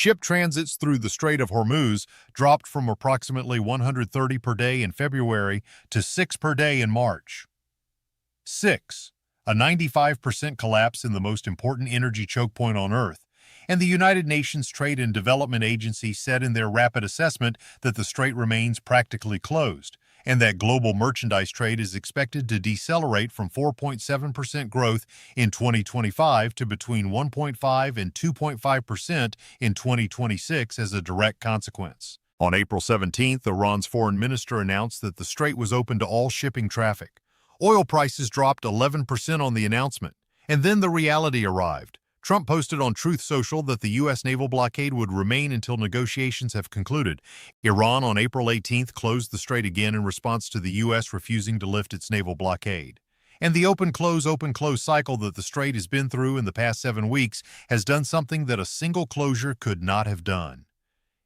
Ship transits through the Strait of Hormuz dropped from approximately 130 per day in February to 6 per day in March. 6. A 95% collapse in the most important energy choke point on Earth, and the United Nations Trade and Development Agency said in their rapid assessment that the strait remains practically closed, and that global merchandise trade is expected to decelerate from 4.7% growth in 2025 to between 1.5 and 2.5% in 2026 as a direct consequence. On April 17th, Iran's foreign minister announced that the strait was open to all shipping traffic. Oil prices dropped 11% on the announcement, and then the reality arrived. Trump posted on Truth Social that the U.S. naval blockade would remain until negotiations have concluded. Iran on April 18th closed the strait again in response to the U.S. refusing to lift its naval blockade. And the open-close cycle that the strait has been through in the past 7 weeks has done something that a single closure could not have done.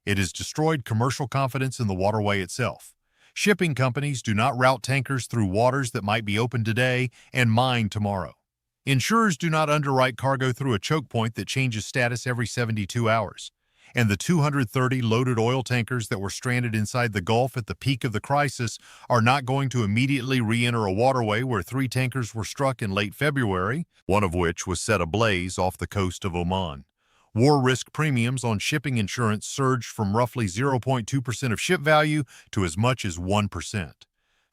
It has destroyed commercial confidence in the waterway itself. Shipping companies do not route tankers through waters that might be open today and mined tomorrow. Insurers do not underwrite cargo through a choke point that changes status every 72 hours. And the 230 loaded oil tankers that were stranded inside the Gulf at the peak of the crisis are not going to immediately re-enter a waterway where 3 tankers were struck in late February, one of which was set ablaze off the coast of Oman. War risk premiums on shipping insurance surged from roughly 0.2% of ship value to as much as 1%.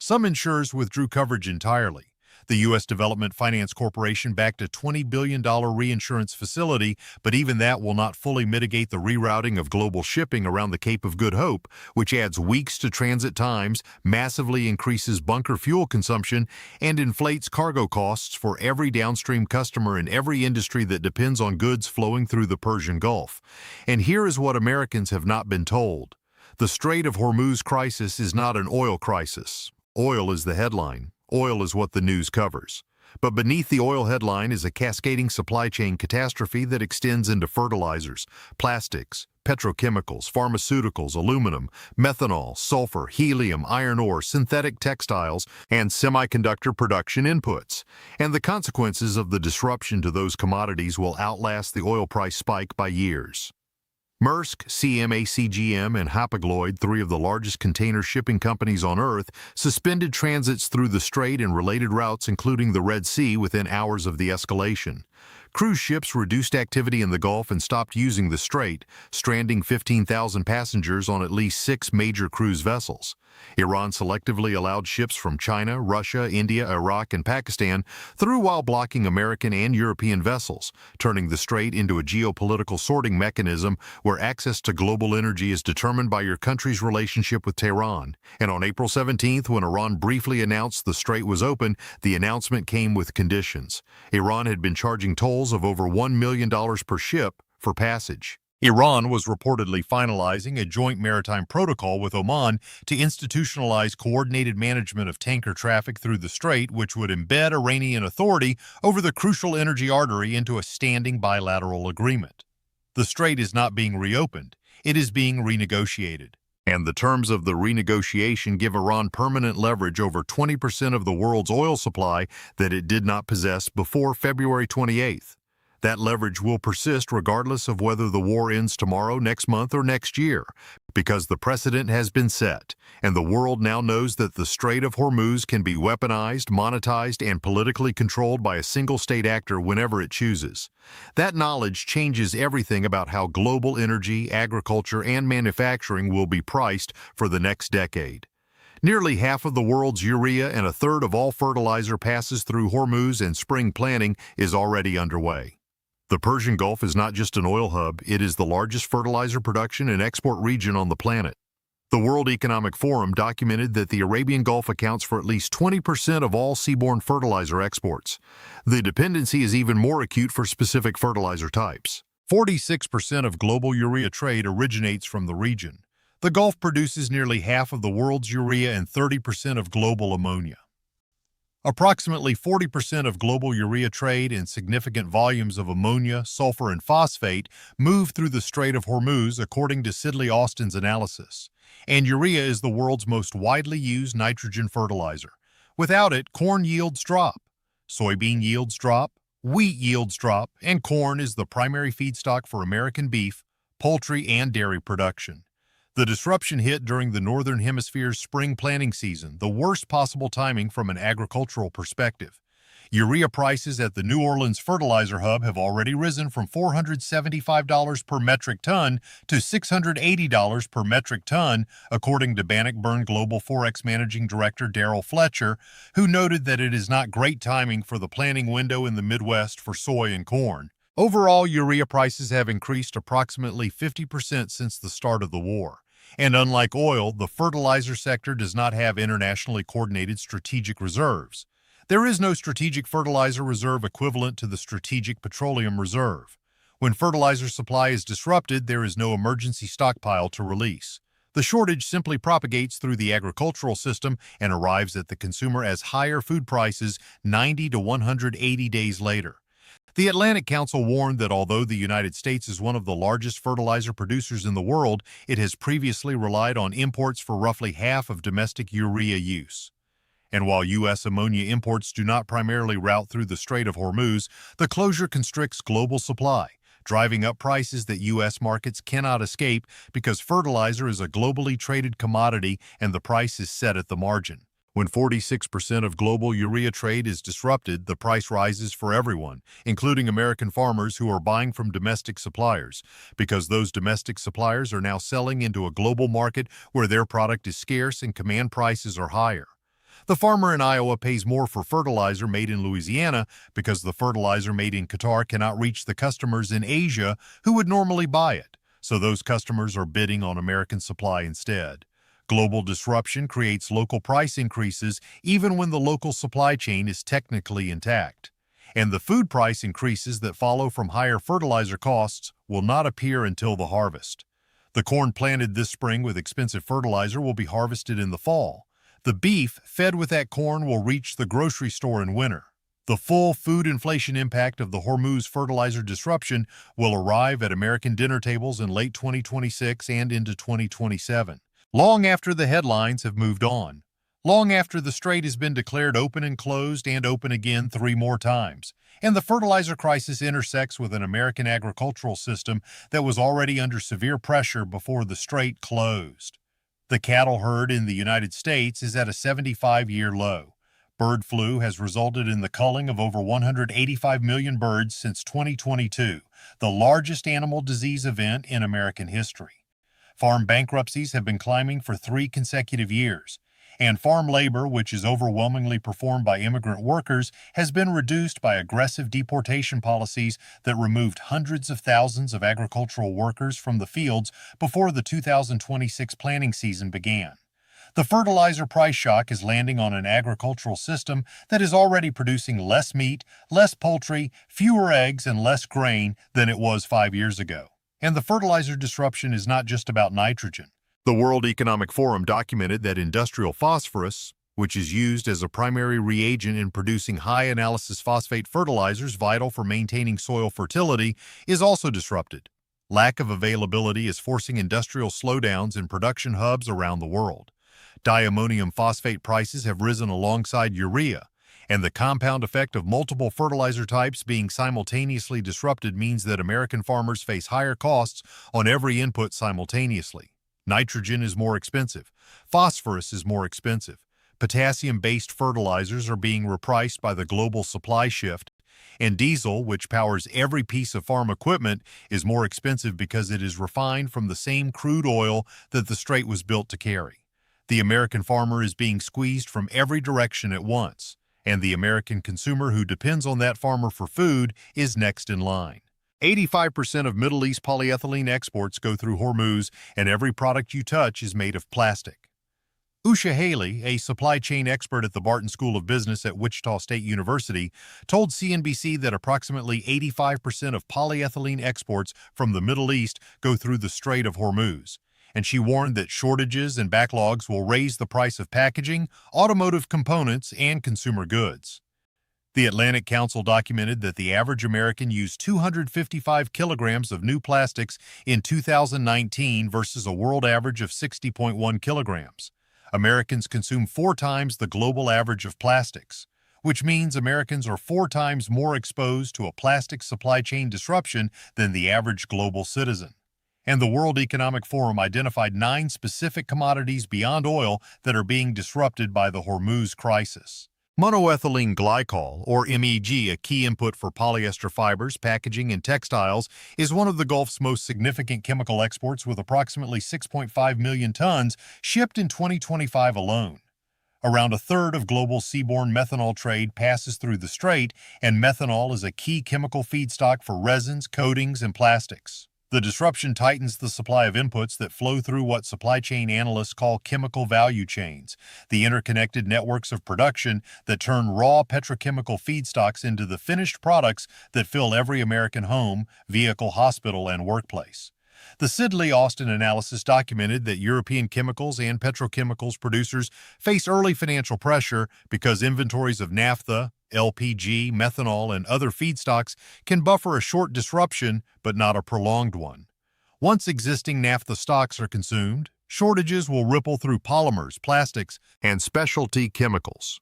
Some insurers withdrew coverage entirely. The U.S. Development Finance Corporation backed a $20 billion reinsurance facility, but even that will not fully mitigate the rerouting of global shipping around the Cape of Good Hope, which adds weeks to transit times, massively increases bunker fuel consumption, and inflates cargo costs for every downstream customer in every industry that depends on goods flowing through the Persian Gulf. And here is what Americans have not been told. The Strait of Hormuz crisis is not an oil crisis. Oil is the headline. Oil is what the news covers. But beneath the oil headline is a cascading supply chain catastrophe that extends into fertilizers, plastics, petrochemicals, pharmaceuticals, aluminum, methanol, sulfur, helium, iron ore, synthetic textiles, and semiconductor production inputs. And the consequences of the disruption to those commodities will outlast the oil price spike by years. Maersk, CMA CGM, and Hapag-Lloyd, 3 of the largest container shipping companies on Earth, suspended transits through the strait and related routes, including the Red Sea, within hours of the escalation. Cruise ships reduced activity in the Gulf and stopped using the strait, stranding 15,000 passengers on at least 6 major cruise vessels. Iran selectively allowed ships from China, Russia, India, Iraq, and Pakistan through while blocking American and European vessels, turning the strait into a geopolitical sorting mechanism where access to global energy is determined by your country's relationship with Tehran. And on April 17th, when Iran briefly announced the strait was open, the announcement came with conditions. Iran had been charging tolls of over $1 million per ship for passage. Iran was reportedly finalizing a joint maritime protocol with Oman to institutionalize coordinated management of tanker traffic through the strait, which would embed Iranian authority over the crucial energy artery into a standing bilateral agreement. The strait is not being reopened, it is being renegotiated. And the terms of the renegotiation give Iran permanent leverage over 20% of the world's oil supply that it did not possess before February 28th. That leverage will persist regardless of whether the war ends tomorrow, next month, or next year, because the precedent has been set, and the world now knows that the Strait of Hormuz can be weaponized, monetized, and politically controlled by a single state actor whenever it chooses. That knowledge changes everything about how global energy, agriculture, and manufacturing will be priced for the next decade. Nearly half of the world's urea and a third of all fertilizer passes through Hormuz, and spring planting is already underway. The Persian Gulf is not just an oil hub, it is the largest fertilizer production and export region on the planet. The World Economic Forum documented that the Arabian Gulf accounts for at least 20% of all seaborne fertilizer exports. The dependency is even more acute for specific fertilizer types. 46% of global urea trade originates from the region. The Gulf produces nearly half of the world's urea and 30% of global ammonia. Approximately 40% of global urea trade and significant volumes of ammonia, sulfur, and phosphate move through the Strait of Hormuz, according to Sidley Austin's analysis. And urea is the world's most widely used nitrogen fertilizer. Without it, corn yields drop, soybean yields drop, wheat yields drop, and corn is the primary feedstock for American beef, poultry, and dairy production. The disruption hit during the Northern Hemisphere's spring planting season, the worst possible timing from an agricultural perspective. Urea prices at the New Orleans fertilizer hub have already risen from $475 per metric ton to $680 per metric ton, according to Bannockburn Global Forex Managing Director Daryl Fletcher, who noted that it is not great timing for the planting window in the Midwest for soy and corn. Overall, urea prices have increased approximately 50% since the start of the war. And unlike oil, the fertilizer sector does not have internationally coordinated strategic reserves. There is no strategic fertilizer reserve equivalent to the strategic petroleum reserve. When fertilizer supply is disrupted, there is no emergency stockpile to release. The shortage simply propagates through the agricultural system and arrives at the consumer as higher food prices 90 to 180 days later. The Atlantic Council warned that although the United States is one of the largest fertilizer producers in the world, it has previously relied on imports for roughly half of domestic urea use. And while U.S. ammonia imports do not primarily route through the Strait of Hormuz, the closure constricts global supply, driving up prices that U.S. markets cannot escape because fertilizer is a globally traded commodity and the price is set at the margin. When 46% of global urea trade is disrupted, the price rises for everyone, including American farmers who are buying from domestic suppliers, because those domestic suppliers are now selling into a global market where their product is scarce and command prices are higher. The farmer in Iowa pays more for fertilizer made in Louisiana because the fertilizer made in Qatar cannot reach the customers in Asia who would normally buy it, so those customers are bidding on American supply instead. Global disruption creates local price increases even when the local supply chain is technically intact. And the food price increases that follow from higher fertilizer costs will not appear until the harvest. The corn planted this spring with expensive fertilizer will be harvested in the fall. The beef fed with that corn will reach the grocery store in winter. The full food inflation impact of the Hormuz fertilizer disruption will arrive at American dinner tables in late 2026 and into 2027. Long after the headlines have moved on. Long after the strait has been declared open and closed and open again 3 more times. And the fertilizer crisis intersects with an American agricultural system that was already under severe pressure before the strait closed. The cattle herd in the United States is at a 75-year low. Bird flu has resulted in the culling of over 185 million birds since 2022, the largest animal disease event in American history. Farm bankruptcies have been climbing for 3 consecutive years, and farm labor, which is overwhelmingly performed by immigrant workers, has been reduced by aggressive deportation policies that removed hundreds of thousands of agricultural workers from the fields before the 2026 planting season began. The fertilizer price shock is landing on an agricultural system that is already producing less meat, less poultry, fewer eggs, and less grain than it was 5 years ago. And the fertilizer disruption is not just about nitrogen. The World Economic Forum documented that industrial phosphorus, which is used as a primary reagent in producing high-analysis phosphate fertilizers vital for maintaining soil fertility, is also disrupted. Lack of availability is forcing industrial slowdowns in production hubs around the world. Diammonium phosphate prices have risen alongside urea, and the compound effect of multiple fertilizer types being simultaneously disrupted means that American farmers face higher costs on every input simultaneously. Nitrogen is more expensive. Phosphorus is more expensive. Potassium-based fertilizers are being repriced by the global supply shift, and diesel, which powers every piece of farm equipment, is more expensive because it is refined from the same crude oil that the strait was built to carry. The American farmer is being squeezed from every direction at once, and the American consumer who depends on that farmer for food is next in line. 85% of Middle East polyethylene exports go through Hormuz, and every product you touch is made of plastic. Usha Haley, a supply chain expert at the Barton School of Business at Wichita State University, told CNBC that approximately 85% of polyethylene exports from the Middle East go through the Strait of Hormuz, and she warned that shortages and backlogs will raise the price of packaging, automotive components, and consumer goods. The Atlantic Council documented that the average American used 255 kilograms of new plastics in 2019 versus a world average of 60.1 kilograms. Americans consume 4 times the global average of plastics, which means Americans are 4 times more exposed to a plastic supply chain disruption than the average global citizen. and the World Economic Forum identified 9 specific commodities beyond oil that are being disrupted by the Hormuz crisis. Monoethylene glycol, or MEG, a key input for polyester fibers, packaging, and textiles, is one of the Gulf's most significant chemical exports with approximately 6.5 million tons shipped in 2025 alone. Around a third of global seaborne methanol trade passes through the strait, and methanol is a key chemical feedstock for resins, coatings, and plastics. The disruption tightens the supply of inputs that flow through what supply chain analysts call chemical value chains, the interconnected networks of production that turn raw petrochemical feedstocks into the finished products that fill every American home, vehicle, hospital, and workplace. The Sidley Austin analysis documented that European chemicals and petrochemicals producers face early financial pressure because inventories of naphtha, LPG, methanol, and other feedstocks can buffer a short disruption but not a prolonged one. Once existing naphtha stocks are consumed, shortages will ripple through polymers, plastics, and specialty chemicals.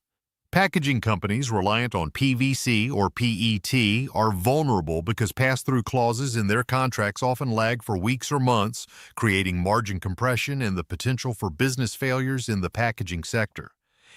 Packaging companies reliant on PVC or PET are vulnerable because pass-through clauses in their contracts often lag for weeks or months, creating margin compression and the potential for business failures in the packaging sector.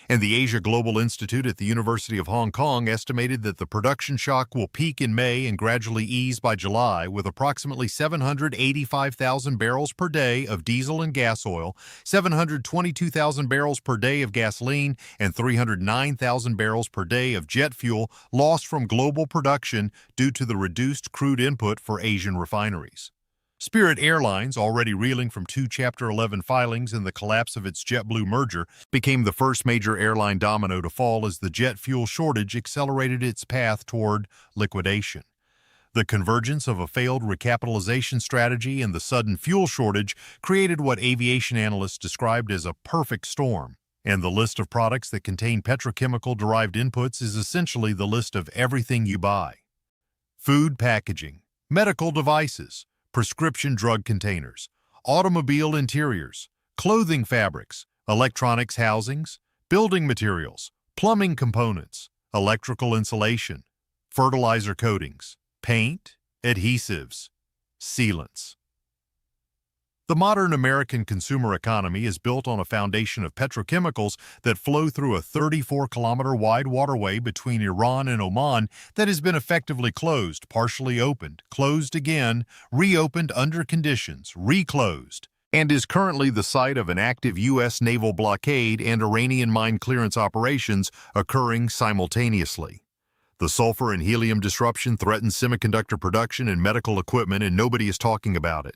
And the Asia Global Institute at the University of Hong Kong estimated that the production shock will peak in May and gradually ease by July, with approximately 785,000 barrels per day of diesel and gas oil, 722,000 barrels per day of gasoline, and 309,000 barrels per day of jet fuel lost from global production due to the reduced crude input for Asian refineries. Spirit Airlines, already reeling from 2 Chapter 11 filings and the collapse of its JetBlue merger, became the first major airline domino to fall as the jet fuel shortage accelerated its path toward liquidation. The convergence of a failed recapitalization strategy and the sudden fuel shortage created what aviation analysts described as a perfect storm, and the list of products that contain petrochemical-derived inputs is essentially the list of everything you buy. Food packaging, medical devices, prescription drug containers, automobile interiors, clothing fabrics, electronics housings, building materials, plumbing components, electrical insulation, fertilizer coatings, paint, adhesives, sealants. The modern American consumer economy is built on a foundation of petrochemicals that flow through a 34-kilometer-wide waterway between Iran and Oman that has been effectively closed, partially opened, closed again, reopened under conditions, reclosed, and is currently the site of an active U.S. naval blockade and Iranian mine clearance operations occurring simultaneously. The sulfur and helium disruption threatens semiconductor production and medical equipment, and nobody is talking about it.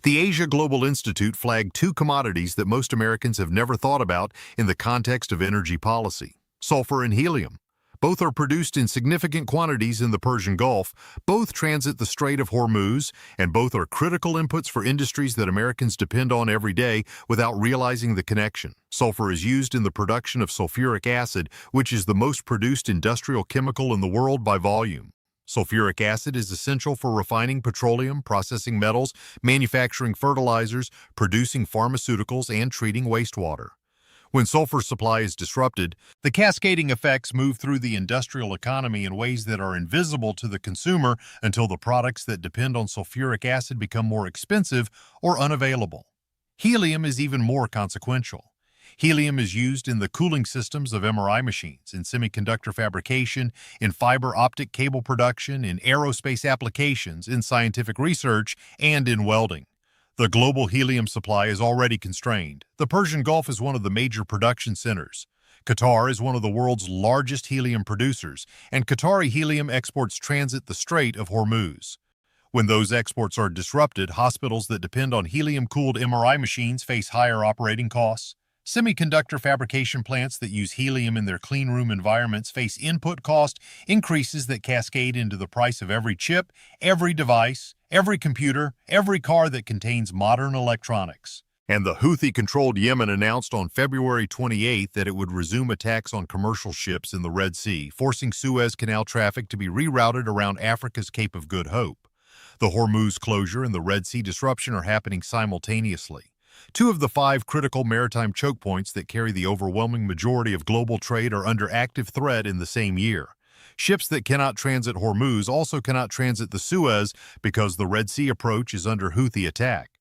The Asia Global Institute flagged 2 commodities that most Americans have never thought about in the context of energy policy: sulfur and helium. Both are produced in significant quantities in the Persian Gulf, both transit the Strait of Hormuz, and both are critical inputs for industries that Americans depend on every day without realizing the connection. Sulfur is used in the production of sulfuric acid, which is the most produced industrial chemical in the world by volume. Sulfuric acid is essential for refining petroleum, processing metals, manufacturing fertilizers, producing pharmaceuticals, and treating wastewater. When sulfur supply is disrupted, the cascading effects move through the industrial economy in ways that are invisible to the consumer until the products that depend on sulfuric acid become more expensive or unavailable. Helium is even more consequential. Helium is used in the cooling systems of MRI machines, in semiconductor fabrication, in fiber optic cable production, in aerospace applications, in scientific research, and in welding. The global helium supply is already constrained. The Persian Gulf is one of the major production centers. Qatar is one of the world's largest helium producers, and Qatari helium exports transit the Strait of Hormuz. When those exports are disrupted, hospitals that depend on helium-cooled MRI machines face higher operating costs. Semiconductor fabrication plants that use helium in their cleanroom environments face input cost increases that cascade into the price of every chip, every device, every computer, every car that contains modern electronics. And the Houthi-controlled Yemen announced on February 28 that it would resume attacks on commercial ships in the Red Sea, forcing Suez Canal traffic to be rerouted around Africa's Cape of Good Hope. The Hormuz closure and the Red Sea disruption are happening simultaneously. 2 of the 5 critical maritime choke points that carry the overwhelming majority of global trade are under active threat in the same year. Ships that cannot transit Hormuz also cannot transit the Suez because the Red Sea approach is under Houthi attack.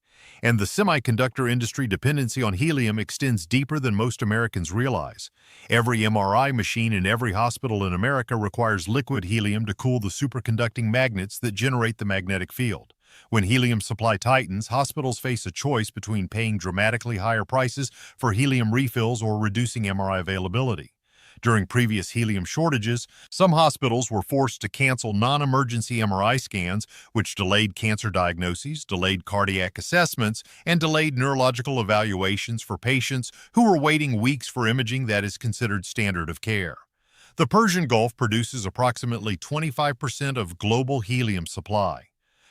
And the semiconductor industry dependency on helium extends deeper than most Americans realize. Every MRI machine in every hospital in America requires liquid helium to cool the superconducting magnets that generate the magnetic field. When helium supply tightens, hospitals face a choice between paying dramatically higher prices for helium refills or reducing MRI availability. During previous helium shortages, some hospitals were forced to cancel non-emergency MRI scans, which delayed cancer diagnoses, delayed cardiac assessments, and delayed neurological evaluations for patients who were waiting weeks for imaging that is considered standard of care. The Persian Gulf produces approximately 25% of global helium supply.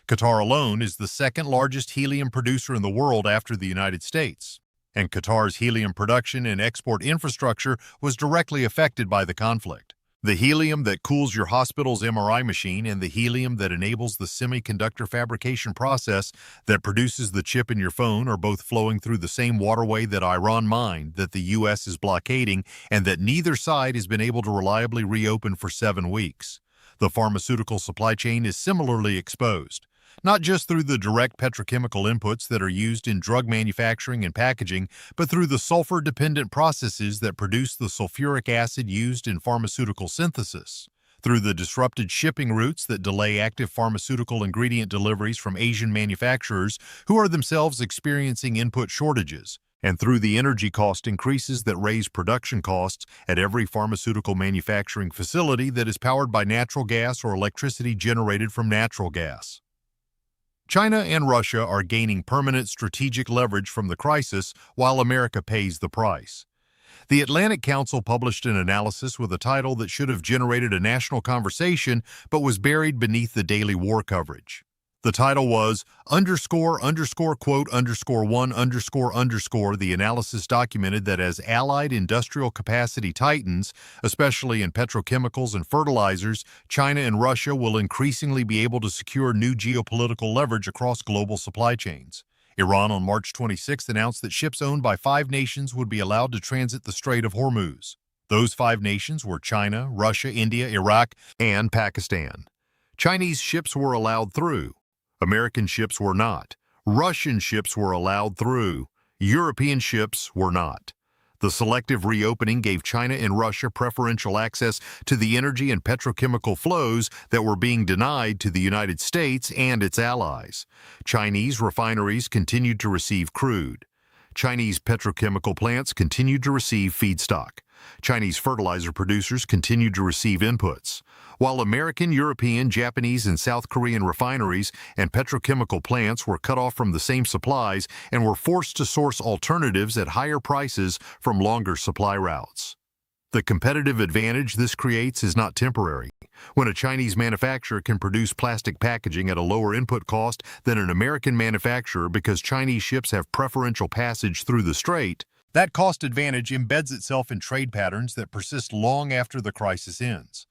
Qatar alone is the second largest helium producer in the world after the United States, and Qatar's helium production and export infrastructure was directly affected by the conflict. The helium that cools your hospital's MRI machine and the helium that enables the semiconductor fabrication process that produces the chip in your phone are both flowing through the same waterway that Iran mined, that the U.S. is blockading, and that neither side has been able to reliably reopen for 7 weeks. The pharmaceutical supply chain is similarly exposed, not just through the direct petrochemical inputs that are used in drug manufacturing and packaging, but through the sulfur-dependent processes that produce the sulfuric acid used in pharmaceutical synthesis, through the disrupted shipping routes that delay active pharmaceutical ingredient deliveries from Asian manufacturers who are themselves experiencing input shortages, and through the energy cost increases that raise production costs at every pharmaceutical manufacturing facility that is powered by natural gas or electricity generated from natural gas. China and Russia are gaining permanent strategic leverage from the crisis while America pays the price. The Atlantic Council published an analysis with a title that should have generated a national conversation but was buried beneath the daily war coverage. The title was ___quote__1__. The analysis documented that as allied industrial capacity tightens, especially in petrochemicals and fertilizers, China and Russia will increasingly be able to secure new geopolitical leverage across global supply chains. Iran on March 26 announced that ships owned by 5 nations would be allowed to transit the Strait of Hormuz. Those 5 nations were China, Russia, India, Iraq, and Pakistan. Chinese ships were allowed through. American ships were not. Russian ships were allowed through. European ships were not. The selective reopening gave China and Russia preferential access to the energy and petrochemical flows that were being denied to the United States and its allies. Chinese refineries continued to receive crude. Chinese petrochemical plants continued to receive feedstock. Chinese fertilizer producers continued to receive inputs, while American, European, Japanese, and South Korean refineries and petrochemical plants were cut off from the same supplies and were forced to source alternatives at higher prices from longer supply routes. The competitive advantage this creates is not temporary. When a Chinese manufacturer can produce plastic packaging at a lower input cost than an American manufacturer because Chinese ships have preferential passage through the strait, that cost advantage embeds itself in trade patterns that persist long after the crisis ends.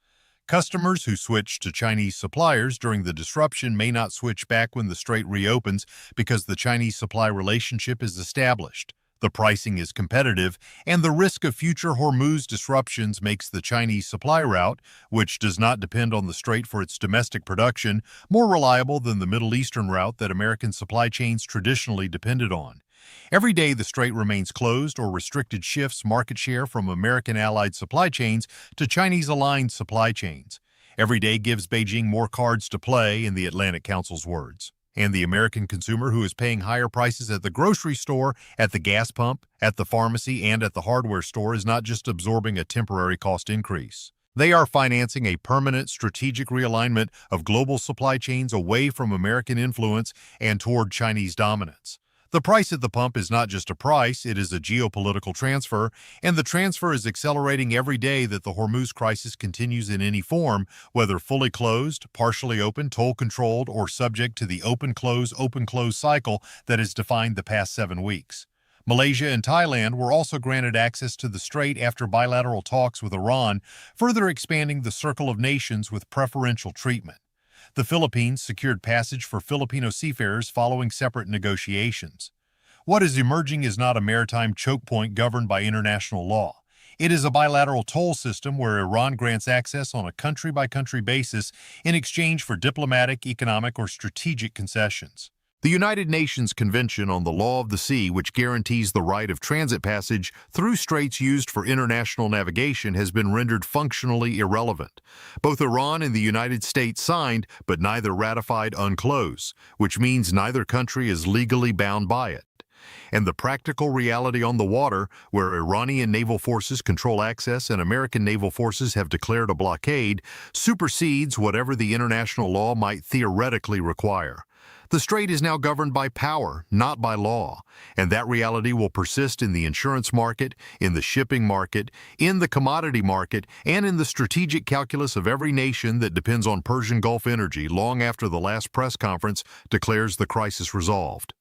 Customers who switched to Chinese suppliers during the disruption may not switch back when the strait reopens because the Chinese supply relationship is established, the pricing is competitive, and the risk of future Hormuz disruptions makes the Chinese supply route, which does not depend on the strait for its domestic production, more reliable than the Middle Eastern route that American supply chains traditionally depended on. Every day the strait remains closed or restricted shifts market share from American allied supply chains to Chinese-aligned supply chains. Every day gives Beijing more cards to play, in the Atlantic Council's words. And the American consumer who is paying higher prices at the grocery store, at the gas pump, at the pharmacy, and at the hardware store is not just absorbing a temporary cost increase. They are financing a permanent strategic realignment of global supply chains away from American influence and toward Chinese dominance. The price at the pump is not just a price, it is a geopolitical transfer, and the transfer is accelerating every day that the Hormuz crisis continues in any form, whether fully closed, partially open, toll-controlled, or subject to the open-close cycle that has defined the past 7 weeks. Malaysia and Thailand were also granted access to the strait after bilateral talks with Iran, further expanding the circle of nations with preferential treatment. The Philippines secured passage for Filipino seafarers following separate negotiations. What is emerging is not a maritime choke point governed by international law. It is a bilateral toll system where Iran grants access on a country-by-country basis in exchange for diplomatic, economic, or strategic concessions. The United Nations Convention on the Law of the Sea, which guarantees the right of transit passage through straits used for international navigation, has been rendered functionally irrelevant. Both Iran and the United States signed, but neither ratified UNCLOS, which means neither country is legally bound by it. And the practical reality on the water, where Iranian naval forces control access and American naval forces have declared a blockade, supersedes whatever the international law might theoretically require. The strait is now governed by power, not by law, and that reality will persist in the insurance market, in the shipping market, in the commodity market, and in the strategic calculus of every nation that depends on Persian Gulf energy long after the last press conference declares the crisis resolved.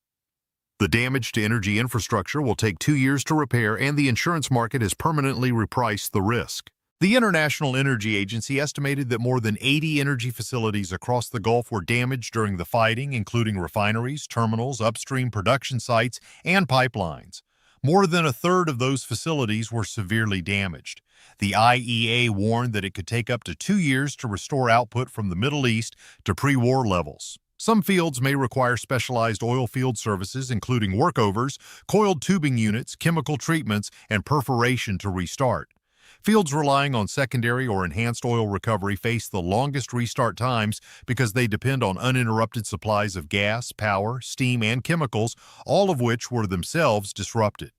The damage to energy infrastructure will take 2 years to repair, and the insurance market has permanently repriced the risk. The International Energy Agency estimated that more than 80 energy facilities across the Gulf were damaged during the fighting, including refineries, terminals, upstream production sites, and pipelines. More than a third of those facilities were severely damaged. The IEA warned that it could take up to 2 years to restore output from the Middle East to pre-war levels. Some fields may require specialized oil field services, including workovers, coiled tubing units, chemical treatments, and perforation to restart. Fields relying on secondary or enhanced oil recovery face the longest restart times because they depend on uninterrupted supplies of gas, power, steam, and chemicals, all of which were themselves disrupted.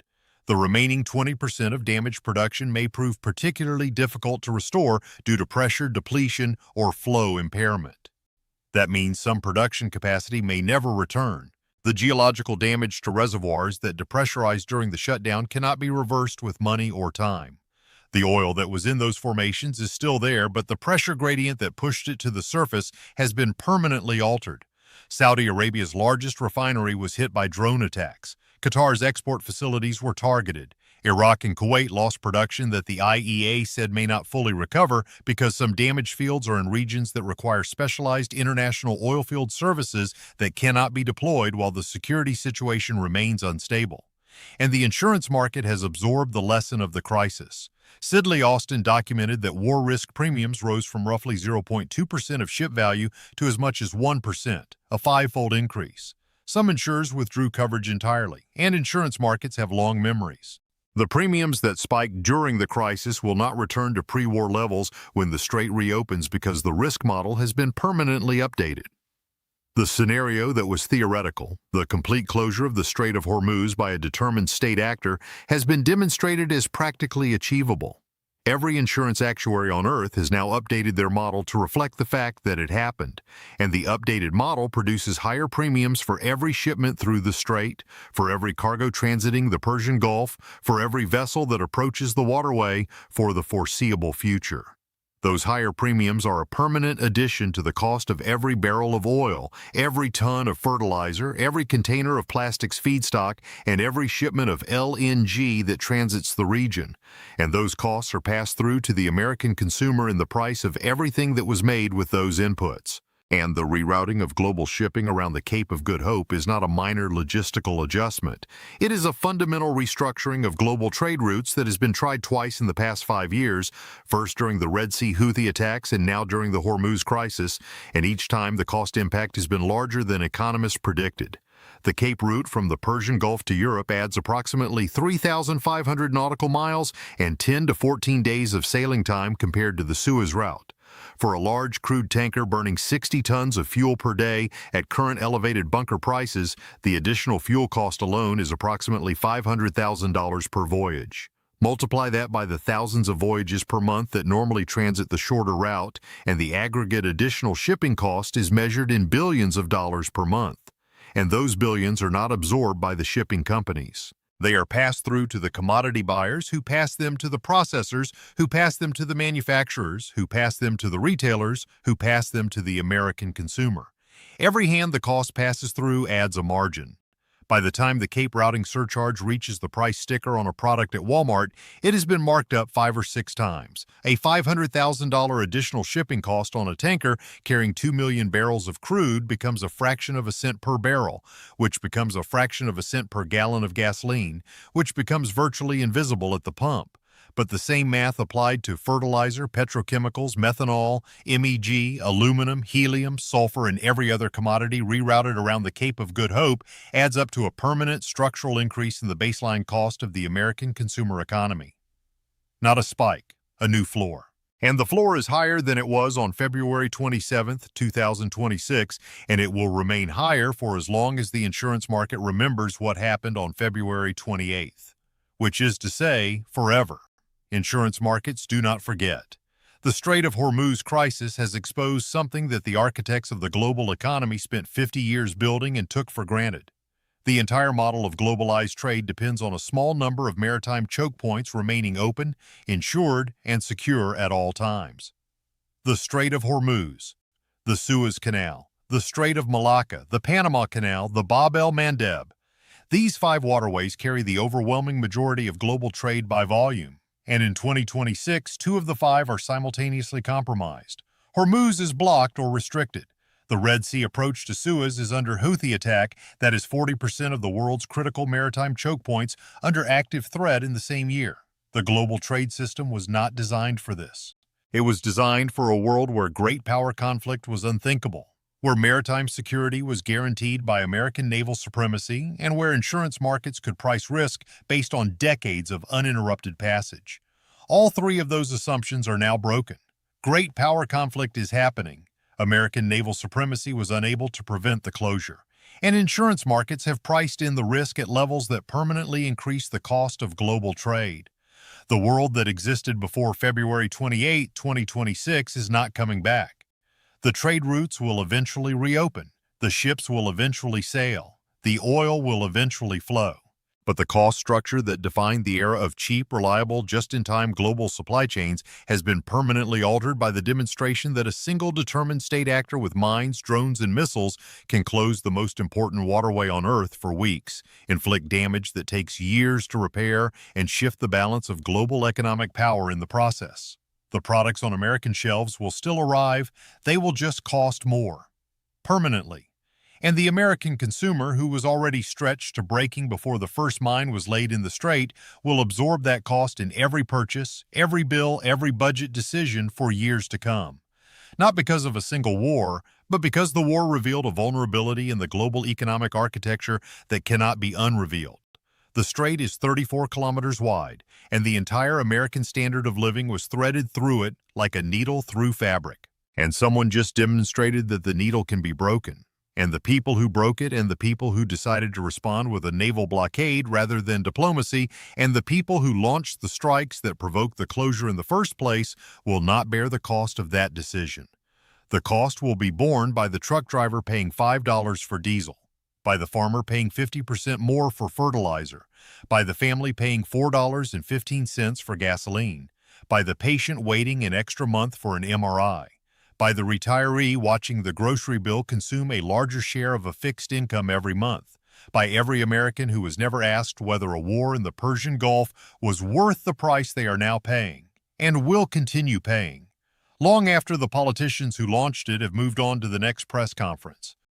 The remaining 20% of damaged production may prove particularly difficult to restore due to pressure depletion or flow impairment. That means some production capacity may never return. The geological damage to reservoirs that depressurized during the shutdown cannot be reversed with money or time. The oil that was in those formations is still there, but the pressure gradient that pushed it to the surface has been permanently altered. Saudi Arabia's largest refinery was hit by drone attacks. Qatar's export facilities were targeted. Iraq and Kuwait lost production that the IEA said may not fully recover because some damaged fields are in regions that require specialized international oilfield services that cannot be deployed while the security situation remains unstable. And the insurance market has absorbed the lesson of the crisis. Sidley Austin documented that war risk premiums rose from roughly 0.2% of ship value to as much as 1%, a five-fold increase. Some insurers withdrew coverage entirely, and insurance markets have long memories. The premiums that spiked during the crisis will not return to pre-war levels when the strait reopens because the risk model has been permanently updated. The scenario that was theoretical, the complete closure of the Strait of Hormuz by a determined state actor, has been demonstrated as practically achievable. Every insurance actuary on Earth has now updated their model to reflect the fact that it happened, and the updated model produces higher premiums for every shipment through the strait, for every cargo transiting the Persian Gulf, for every vessel that approaches the waterway, for the foreseeable future. Those higher premiums are a permanent addition to the cost of every barrel of oil, every ton of fertilizer, every container of plastics feedstock, and every shipment of LNG that transits the region. And those costs are passed through to the American consumer in the price of everything that was made with those inputs. And the rerouting of global shipping around the Cape of Good Hope is not a minor logistical adjustment. It is a fundamental restructuring of global trade routes that has been tried twice in the past 5 years, first during the Red Sea Houthi attacks and now during the Hormuz crisis, and each time the cost impact has been larger than economists predicted. The Cape route from the Persian Gulf to Europe adds approximately 3,500 nautical miles and 10 to 14 days of sailing time compared to the Suez route. For a large crude tanker burning 60 tons of fuel per day at current elevated bunker prices, the additional fuel cost alone is approximately $500,000 per voyage. Multiply that by the thousands of voyages per month that normally transit the shorter route, and the aggregate additional shipping cost is measured in billions of dollars per month. And those billions are not absorbed by the shipping companies. They are passed through to the commodity buyers, who pass them to the processors, who pass them to the manufacturers, who pass them to the retailers, who pass them to the American consumer. Every hand the cost passes through adds a margin. By the time the Cape routing surcharge reaches the price sticker on a product at Walmart, it has been marked up 5 or 6 times. A $500,000 additional shipping cost on a tanker carrying 2 million barrels of crude becomes a fraction of a cent per barrel, which becomes a fraction of a cent per gallon of gasoline, which becomes virtually invisible at the pump. but the same math applied to fertilizer, petrochemicals, methanol, MEG, aluminum, helium, sulfur, and every other commodity rerouted around the Cape of Good Hope adds up to a permanent structural increase in the baseline cost of the American consumer economy. Not a spike, a new floor. And the floor is higher than it was on February 27, 2026, and it will remain higher for as long as the insurance market remembers what happened on February 28th, which is to say, forever. Insurance markets do not forget. The Strait of Hormuz crisis has exposed something that the architects of the global economy spent 50 years building and took for granted. The entire model of globalized trade depends on a small number of maritime choke points remaining open, insured, and secure at all times. The Strait of Hormuz, the Suez Canal, the Strait of Malacca, the Panama Canal, the Bab el-Mandeb. These 5 waterways carry the overwhelming majority of global trade by volume, and in 2026, 2 of the 5 are simultaneously compromised. Hormuz is blocked or restricted. The Red Sea approach to Suez is under Houthi attack. That is 40% of the world's critical maritime choke points under active threat in the same year. The global trade system was not designed for this. It was designed for a world where great power conflict was unthinkable, where maritime security was guaranteed by American naval supremacy, and where insurance markets could price risk based on decades of uninterrupted passage. All 3 of those assumptions are now broken. Great power conflict is happening. American naval supremacy was unable to prevent the closure, and insurance markets have priced in the risk at levels that permanently increase the cost of global trade. The world that existed before February 28, 2026 is not coming back. The trade routes will eventually reopen, the ships will eventually sail, the oil will eventually flow. But the cost structure that defined the era of cheap, reliable, just-in-time global supply chains has been permanently altered by the demonstration that a single determined state actor with mines, drones, and missiles can close the most important waterway on Earth for weeks, inflict damage that takes years to repair, and shift the balance of global economic power in the process. The products on American shelves will still arrive, they will just cost more. Permanently. And the American consumer, who was already stretched to breaking before the first mine was laid in the strait, will absorb that cost in every purchase, every bill, every budget decision for years to come. Not because of a single war, but because the war revealed a vulnerability in the global economic architecture that cannot be unrevealed. The strait is 34 kilometers wide, and the entire American standard of living was threaded through it like a needle through fabric. And someone just demonstrated that the needle can be broken. And the people who broke it, and the people who decided to respond with a naval blockade rather than diplomacy, and the people who launched the strikes that provoked the closure in the first place will not bear the cost of that decision. The cost will be borne by the truck driver paying $5 for diesel, by the farmer paying 50% more for fertilizer, by the family paying $4.15 for gasoline, by the patient waiting an extra month for an MRI, by the retiree watching the grocery bill consume a larger share of a fixed income every month, by every American who was never asked whether a war in the Persian Gulf was worth the price they are now paying, and will continue paying, long after the politicians who launched it have moved on to the next press conference.